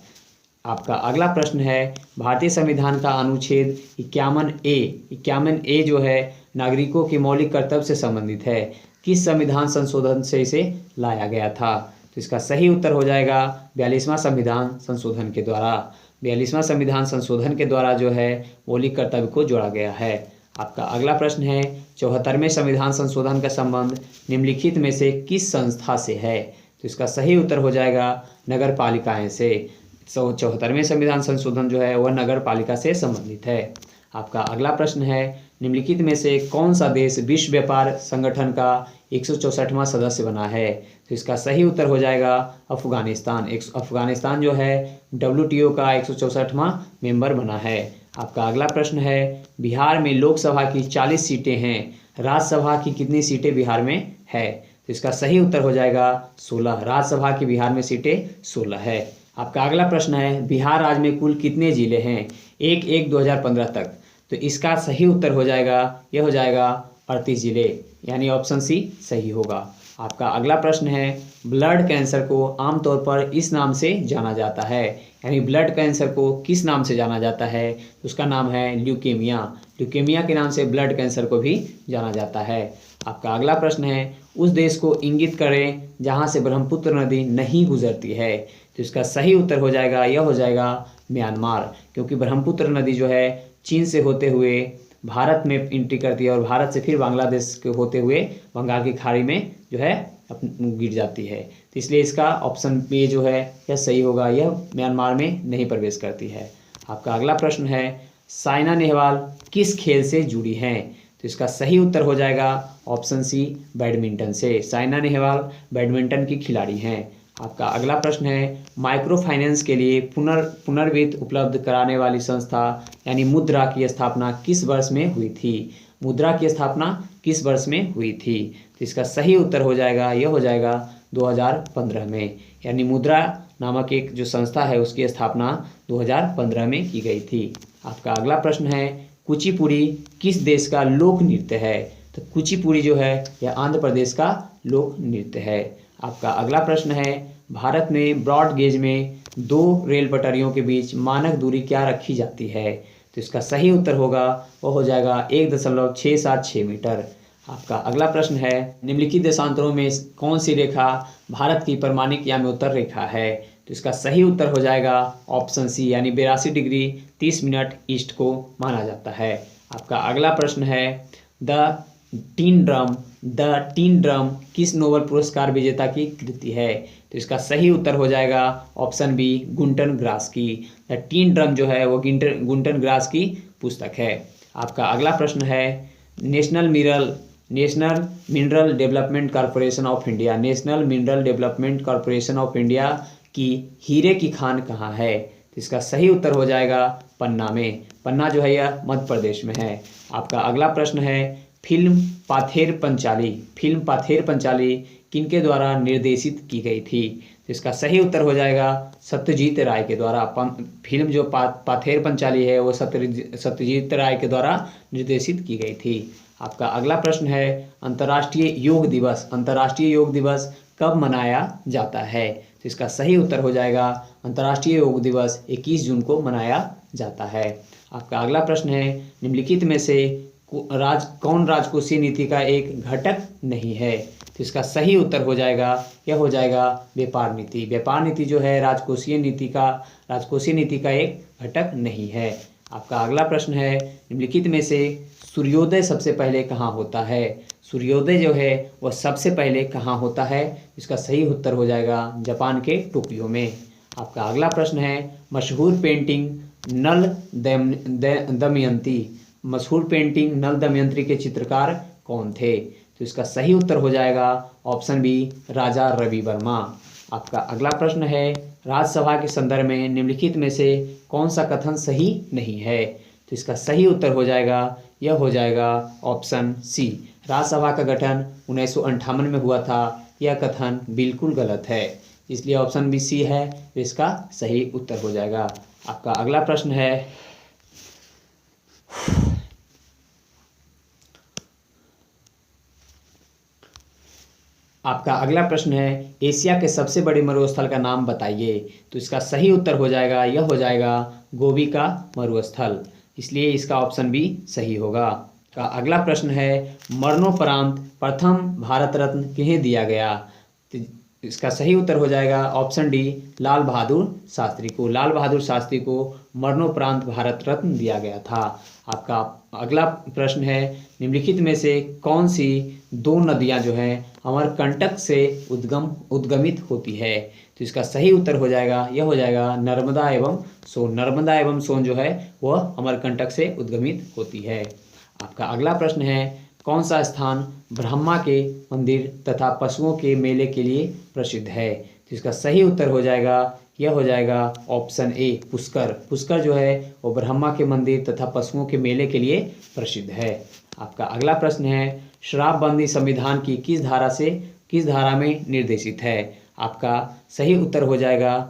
आपका अगला प्रश्न है, भारतीय संविधान का अनुच्छेद 51A जो है नागरिकों के मौलिक कर्तव्य से संबंधित है। किस संविधान संशोधन से इसे लाया गया था? तो इसका सही उत्तर हो जाएगा 42वां संविधान संशोधन के द्वारा। 42वां संविधान संशोधन के द्वारा जो है मौलिक कर्तव्य को जोड़ा गया है। आपका अगला प्रश्न है, 74वें संविधान संशोधन का संबंध निम्नलिखित में से किस संस्था से है? तो इसका सही उत्तर हो जाएगा नगर पालिकाएं से। 74वें संविधान संशोधन जो है वह नगर पालिका से संबंधित है। आपका अगला प्रश्न है, निम्नलिखित में से कौन सा देश विश्व व्यापार संगठन का 164वां सदस्य बना है? तो इसका सही उत्तर हो जाएगा अफगानिस्तान। अफगानिस्तान जो है WTO का 164वां मेंबर बना है। आपका अगला प्रश्न है, बिहार में लोकसभा की 40 सीटें हैं, राज्यसभा की कितनी सीटें बिहार में है? तो इसका सही उत्तर हो जाएगा 16। राज्यसभा की बिहार में सीटें 16 है। आपका अगला प्रश्न है, बिहार राज्य में कुल कितने जिले हैं 1/1/2015 तक? तो इसका सही उत्तर हो जाएगा, यह हो जाएगा 38 जिले, यानी ऑप्शन सी सही होगा। आपका अगला प्रश्न है, ब्लड कैंसर को आमतौर पर इस नाम से जाना जाता है, यानी ब्लड कैंसर को किस नाम से जाना जाता है? तो उसका नाम है ल्यूकेमिया। ल्यूकेमिया के नाम से ब्लड कैंसर को भी जाना जाता है। आपका अगला प्रश्न है, उस देश को इंगित करें जहां से ब्रह्मपुत्र नदी नहीं गुजरती है। तो इसका सही उत्तर हो जाएगा, यह हो जाएगा म्यांमार, क्योंकि ब्रह्मपुत्र नदी जो है चीन से होते हुए भारत में एंट्री करती है और भारत से फिर बांग्लादेश के होते हुए बंगाल की खाड़ी में जो है गिर जाती है। तो इसलिए इसका ऑप्शन ए जो है यह सही होगा, यह म्यांमार में नहीं प्रवेश करती है। आपका अगला प्रश्न है, साइना नेहवाल किस खेल से जुड़ी हैं? तो इसका सही उत्तर हो जाएगा ऑप्शन सी बैडमिंटन से। साइना नेहवाल बैडमिंटन की खिलाड़ी हैं। आपका अगला प्रश्न है, माइक्रो फाइनेंस के लिए पुनर्वित्त उपलब्ध कराने वाली संस्था यानी मुद्रा की स्थापना किस वर्ष में हुई थी? मुद्रा की स्थापना किस वर्ष में हुई थी? तो इसका सही उत्तर हो जाएगा, यह हो जाएगा 2015 में, यानी मुद्रा नामक एक जो संस्था है उसकी स्थापना 2015 में की गई थी। आपका अगला प्रश्न है, कुचिपुड़ी किस देश का लोक नृत्य है? तो कुचिपुड़ी जो है यह आंध्र प्रदेश का लोक नृत्य है। आपका अगला प्रश्न है, भारत में ब्रॉड गेज में 2 रेल पटरियों के बीच मानक दूरी क्या रखी जाती है? तो इसका सही उत्तर होगा, वो हो जाएगा 1.676 मीटर। आपका अगला प्रश्न है, निम्नलिखित देशांतरों में कौन सी रेखा भारत की परमाणिक याम्योत्तर रेखा है? तो इसका सही उत्तर हो जाएगा ऑप्शन सी, यानी 82 डिग्री 30 मिनट ईस्ट को माना जाता है। आपका अगला प्रश्न है, द टीन ड्रम किस नोबेल पुरस्कार विजेता की कृति है? तो इसका सही उत्तर हो जाएगा ऑप्शन बी, गुंटन ग्रास की। द टीन ड्रम जो है वो गुंटन ग्रास की पुस्तक है। आपका अगला प्रश्न है, national mineral development corporation of India, national mineral development corporation of India की हीरे की खान कहाँ है? तो इसका सही उत्तर हो जाएगा पन्ना में। पन्ना जो है यह मध्य प्रदेश में है। आपका अगला प्रश्न है, फिल्म पाथेर पंचाली किनके द्वारा निर्देशित की गई थी? तो इसका सही उत्तर हो जाएगा सत्यजीत राय के द्वारा। फिल्म जो पाथेर पंचाली है वो सत्यजीत राय के द्वारा निर्देशित की गई थी। आपका अगला प्रश्न है अंतर्राष्ट्रीय योग दिवस कब मनाया जाता है? तो इसका सही उत्तर हो जाएगा अंतर्राष्ट्रीय योग दिवस 21 जून को मनाया जाता है। आपका अगला प्रश्न है निम्नलिखित में से कौन राजकोषीय नीति का एक घटक नहीं है? तो इसका सही उत्तर हो जाएगा व्यापार नीति। व्यापार नीति जो है राजकोषीय नीति का एक घटक नहीं है। आपका अगला प्रश्न है निम्नलिखित में से सूर्योदय सबसे पहले कहाँ होता है? सूर्योदय जो है वह सबसे पहले कहाँ होता है? इसका सही उत्तर हो जाएगा जापान के टोक्यो में। आपका अगला प्रश्न है मशहूर पेंटिंग नल दमयंती के चित्रकार कौन थे? तो इसका सही उत्तर हो जाएगा ऑप्शन बी राजा रवि वर्मा। आपका अगला प्रश्न है राज्यसभा के संदर्भ में निम्नलिखित में से कौन सा कथन सही नहीं है? तो इसका सही उत्तर हो जाएगा ऑप्शन सी राज्यसभा का गठन 1958 में हुआ था। यह कथन बिल्कुल गलत है, इसलिए ऑप्शन बी सी है तो इसका सही उत्तर हो जाएगा। आपका अगला प्रश्न है एशिया के सबसे बड़े मरुस्थल का नाम बताइए। तो इसका सही उत्तर हो जाएगा गोबी का मरुस्थल, इसलिए इसका ऑप्शन बी सही होगा। का अगला प्रश्न है मरणोपरांत प्रथम भारत रत्न किन्हें दिया गया? तो इसका सही उत्तर हो जाएगा ऑप्शन डी लाल बहादुर शास्त्री को मरणोपरांत भारत रत्न दिया गया था। आपका अगला प्रश्न है निम्नलिखित में से कौन सी दो नदियां जो हैं अमरकंटक से उद्गमित होती है? तो इसका सही उत्तर हो जाएगा नर्मदा एवं सोन जो है वह अमरकंटक से उद्गमित होती है। आपका अगला प्रश्न है कौन सा स्थान ब्रह्मा के मंदिर तथा पशुओं के मेले के लिए प्रसिद्ध है? तो इसका सही उत्तर हो जाएगा ऑप्शन ए पुष्कर जो है वो ब्रह्मा के मंदिर तथा पशुओं के मेले के लिए प्रसिद्ध है। आपका अगला प्रश्न है शराबबंदी संविधान की किस धारा में निर्देशित है? आपका सही उत्तर हो जाएगा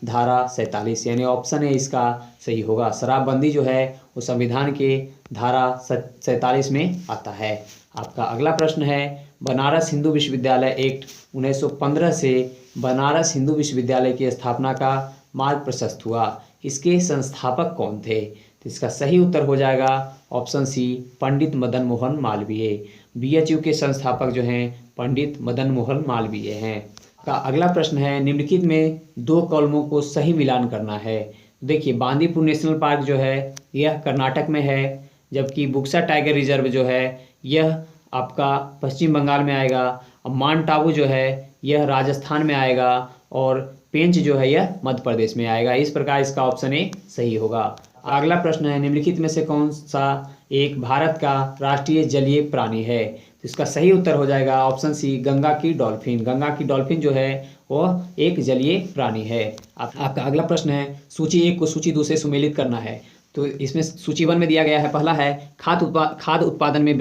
धारा 47, यानी ऑप्शन ए इसका सही होगा। शराबबंदी जो है वो संविधान के धारा 47 में आता है। आपका अगला प्रश्न है बनारस हिंदू विश्वविद्यालय एक्ट 1915 से बनारस हिंदू विश्वविद्यालय की स्थापना का मार्ग प्रशस्त हुआ। इसके संस्थापक कौन थे? तो इसका सही उत्तर हो जाएगा ऑप्शन सी पंडित मदन मोहन मालवीय। बीएचयू के संस्थापक जो हैं पंडित मदन मोहन मालवीय हैं। का अगला प्रश्न है निम्नलिखित में दो कॉलमों को सही मिलान करना है। देखिए बांदीपुर नेशनल पार्क जो है यह कर्नाटक में है, जबकि बुक्सा टाइगर रिजर्व जो है यह आपका पश्चिम बंगाल में आएगा। और माउंट आबू जो है यह राजस्थान में आएगा और पेंच जो है यह मध्य प्रदेश में आएगा। इस प्रकार इसका ऑप्शन ए सही होगा। अगला प्रश्न है निम्नलिखित में से कौन सा एक भारत का राष्ट्रीय जलीय प्राणी है? तो इसका सही उत्तर हो जाएगा ऑप्शन सी गंगा की डॉल्फिन जो है वो एक जलीय प्राणी है। आपका अगला प्रश्न है सूची 1 को सूची 2 से सुमेलित करना है। तो इसमें सूची 1 में दिया गया है, पहला है खाद्य उत्पादन में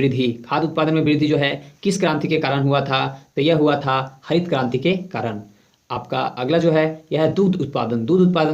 वृद्धि जो है किस क्रांति के कारण हुआ था? तो यह हुआ था हरित क्रांति के कारण। आपका अगला जो है यह दूध उत्पादन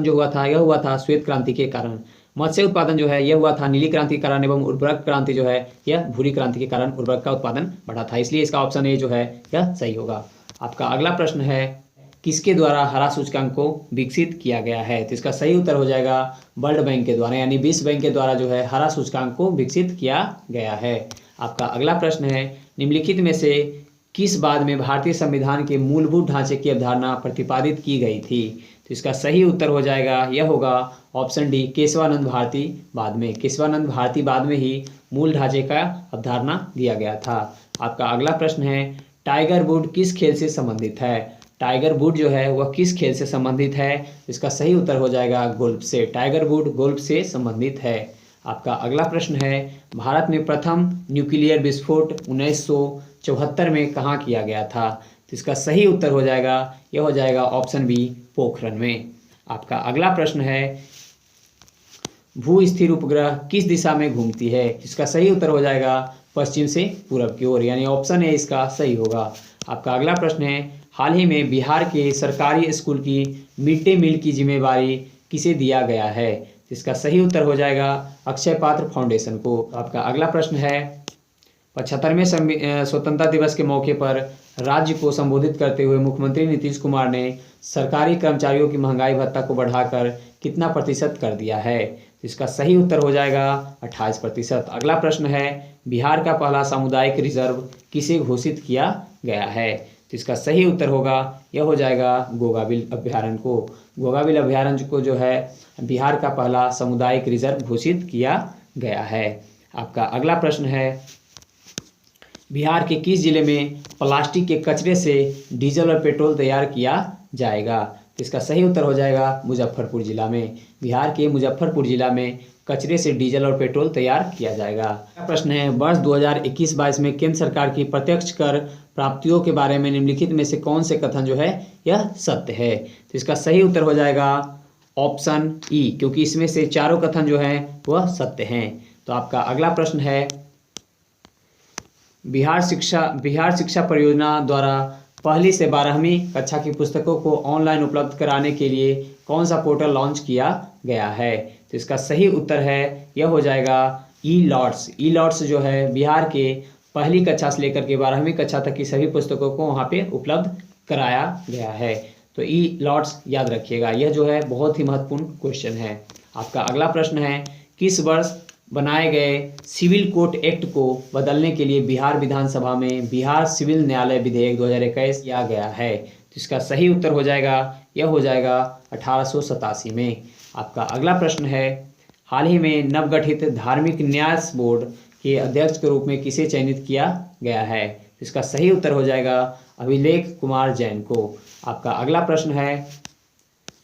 जो हुआ था यह हुआ था श्वेत क्रांति के कारण। मत्स्य उत्पादन जो है यह हुआ था नीली क्रांति के कारण एवं उर्वरक क्रांति जो है यह भूरी क्रांति के कारण उर्वरक का उत्पादन बढ़ा था, इसलिए इसका ऑप्शन ए जो है यह सही होगा। आपका अगला प्रश्न है किसके द्वारा हरा सूचकांक को विकसित किया गया है? तो इसका सही उत्तर हो जाएगा वर्ल्ड बैंक के द्वारा, यानी विश्व बैंक के द्वारा जो है हरा सूचकांक को विकसित किया गया है। आपका अगला प्रश्न है निम्नलिखित में से किस बाद में भारतीय संविधान के मूलभूत ढांचे की अवधारणा प्रतिपादित की गई थी? तो इसका सही उत्तर हो जाएगा यह होगा ऑप्शन डी केशवानंद भारती बाद में ही मूल ढांचे का अवधारणा दिया गया था। आपका अगला प्रश्न है टाइगर वुड किस खेल से संबंधित है? टाइगर वुड जो है वह किस खेल से संबंधित है? इसका सही उत्तर हो जाएगा गोल्फ से। टाइगर वुड गोल्फ से संबंधित है। आपका अगला प्रश्न है भारत में प्रथम न्यूक्लियर विस्फोट 1974 में कहाँ किया गया था? तो इसका सही उत्तर हो जाएगा ऑप्शन बी पोखरण में। आपका अगला प्रश्न है भू स्थिर उपग्रह किस दिशा में घूमती है? इसका सही उत्तर हो जाएगा पश्चिम से पूरब की ओर, यानी ऑप्शन ए इसका सही होगा। आपका अगला प्रश्न है, हाल ही में बिहार के सरकारी स्कूल की मिड डे मील की जिम्मेवारी किसे दिया गया है? इसका सही उत्तर हो जाएगा अक्षय पात्र फाउंडेशन को। आपका अगला प्रश्न है, 75वें स्वतंत्रता दिवस के मौके पर राज्य को संबोधित करते हुए मुख्यमंत्री नीतीश कुमार ने सरकारी कर्मचारियों की महंगाई भत्ता को बढ़ाकर कितना प्रतिशत कर दिया है? इसका सही उत्तर हो जाएगा 28%। अगला प्रश्न है, बिहार का पहला सामुदायिक रिजर्व किसे घोषित किया गया है? तो इसका सही उत्तर होगा, यह हो जाएगा गोगाबिल अभ्यारण्य को। गोगाबिल अभ्यारण्य को जो है बिहार का पहला सामुदायिक रिजर्व घोषित किया गया है। आपका अगला प्रश्न है, बिहार के किस जिले में प्लास्टिक के कचरे से डीजल और पेट्रोल तैयार किया जाएगा? तो इसका सही उत्तर हो जाएगा मुजफ्फरपुर जिला में। बिहार के मुजफ्फरपुर जिला में कचरे से डीजल और पेट्रोल तैयार किया जाएगा। अगला प्रश्न है, वर्ष 2021-22 में केंद्र सरकार की प्रत्यक्ष कर प्राप्तियों के बारे में निम्नलिखित में से कौन से कथन जो है यह सत्य है? तो इसका सही उत्तर हो जाएगा ऑप्शन ई, क्योंकि इसमें से चारों कथन जो हैं वह सत्य हैं। तो आपका अगला प्रश्न है, बिहार शिक्षा परियोजना द्वारा पहली से 12वीं कक्षा की पुस्तकों को ऑनलाइन उपलब्ध कराने के लिए कौन सा पोर्टल लॉन्च किया गया है? तो इसका सही उत्तर है, यह हो जाएगा ई लॉट्स। ई लॉट्स जो है बिहार के पहली कक्षा से लेकर के 12वीं कक्षा तक की सभी पुस्तकों को वहाँ पे उपलब्ध कराया गया है। तो ई लॉट्स याद रखिएगा, यह जो है बहुत ही महत्वपूर्ण क्वेश्चन है। आपका अगला प्रश्न है, किस वर्ष बनाए गए सिविल कोर्ट एक्ट को बदलने के लिए बिहार विधानसभा में बिहार सिविल न्यायालय विधेयक 2021 किया गया है? तो इसका सही उत्तर हो जाएगा, यह हो जाएगा 1887 में। आपका अगला प्रश्न है, हाल ही में नवगठित धार्मिक न्यास बोर्ड के अध्यक्ष के रूप में किसे चयनित किया गया है? तो इसका सही उत्तर हो जाएगा अभिलेख कुमार जैन को। आपका अगला प्रश्न है,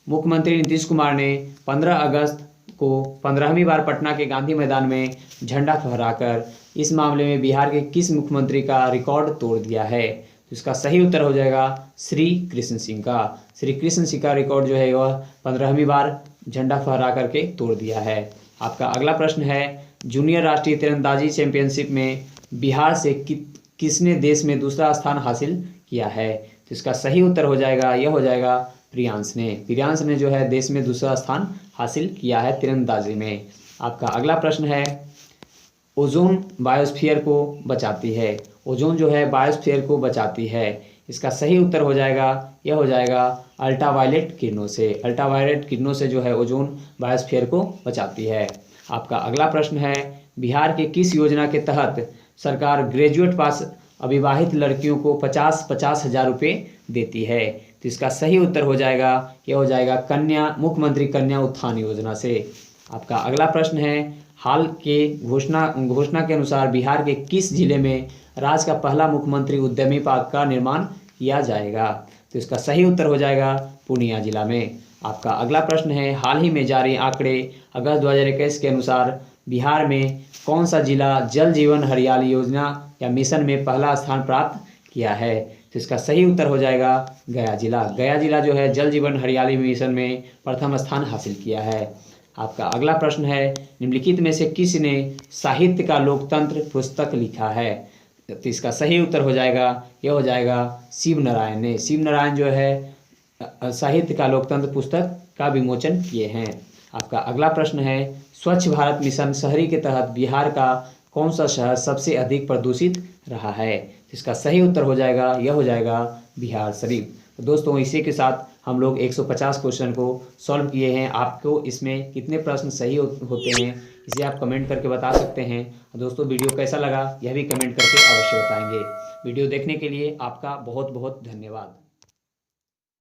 मुख्यमंत्री नीतीश कुमार ने 15 अगस्त को 15वीं बार पटना के गांधी मैदान में झंडा फहराकर इस मामले में बिहार के किस मुख्यमंत्री का रिकॉर्ड तोड़ दिया है? तो इसका सही उत्तर हो जाएगा श्री कृष्ण सिंह का। श्री कृष्ण सिंह का रिकॉर्ड जो है वह 15वीं बार झंडा फहरा करके तोड़ दिया है। आपका अगला प्रश्न है, जूनियर राष्ट्रीय तीरंदाजी चैंपियनशिप में बिहार से किसने देश में दूसरा स्थान हासिल किया है? तो इसका सही उत्तर हो जाएगा, यह हो जाएगा प्रियांश ने जो है देश में दूसरा स्थान हासिल किया है तीरंदाजी में। आपका अगला प्रश्न है, ओजोन बायोस्फीयर को बचाती है। ओजोन जो है बायोस्फीयर को बचाती है, इसका सही उत्तर हो जाएगा, यह हो जाएगा अल्ट्रावायलेट किरणों से। अल्ट्रावायलेट किरणों से जो है ओजोन बायोस्फीयर को बचाती है। आपका अगला प्रश्न है, बिहार के किस योजना के तहत सरकार ग्रेजुएट पास अविवाहित लड़कियों को 50-50 हज़ार रुपये देती है? तो इसका सही उत्तर हो जाएगा, यह हो जाएगा मुख्यमंत्री कन्या उत्थान योजना से। आपका अगला प्रश्न है, हाल के घोषणा के अनुसार बिहार के किस जिले में राज्य का पहला मुख्यमंत्री उद्यमी पार्क का निर्माण किया जाएगा? तो इसका सही उत्तर हो जाएगा पूर्णिया जिला में। आपका अगला प्रश्न है, हाल ही में जारी आंकड़े अगस्त 2021 के अनुसार बिहार में कौन सा जिला जल जीवन हरियाली योजना या मिशन में पहला स्थान प्राप्त किया है? तो इसका सही उत्तर हो जाएगा गया जिला। गया जिला जो है जल जीवन हरियाली मिशन में प्रथम स्थान हासिल किया है। आपका अगला प्रश्न है, निम्नलिखित में से किसने साहित्य का लोकतंत्र पुस्तक लिखा है? तो इसका सही उत्तर हो जाएगा, यह हो जाएगा शिव नारायण ने। शिव नारायण जो है साहित्य का लोकतंत्र पुस्तक का विमोचन किए हैं। आपका अगला प्रश्न है, स्वच्छ भारत मिशन शहरी के तहत बिहार का कौन सा शहर सबसे अधिक प्रदूषित रहा है? इसका सही उत्तर हो जाएगा, यह हो जाएगा बिहार शरीफ। तो दोस्तों, इसी के साथ हम लोग 150 क्वेश्चन को सॉल्व किए हैं। आपको इसमें कितने प्रश्न सही होते हैं इसे आप कमेंट करके बता सकते हैं। दोस्तों, वीडियो कैसा लगा यह भी कमेंट करके अवश्य बताएंगे। वीडियो देखने के लिए आपका बहुत बहुत धन्यवाद।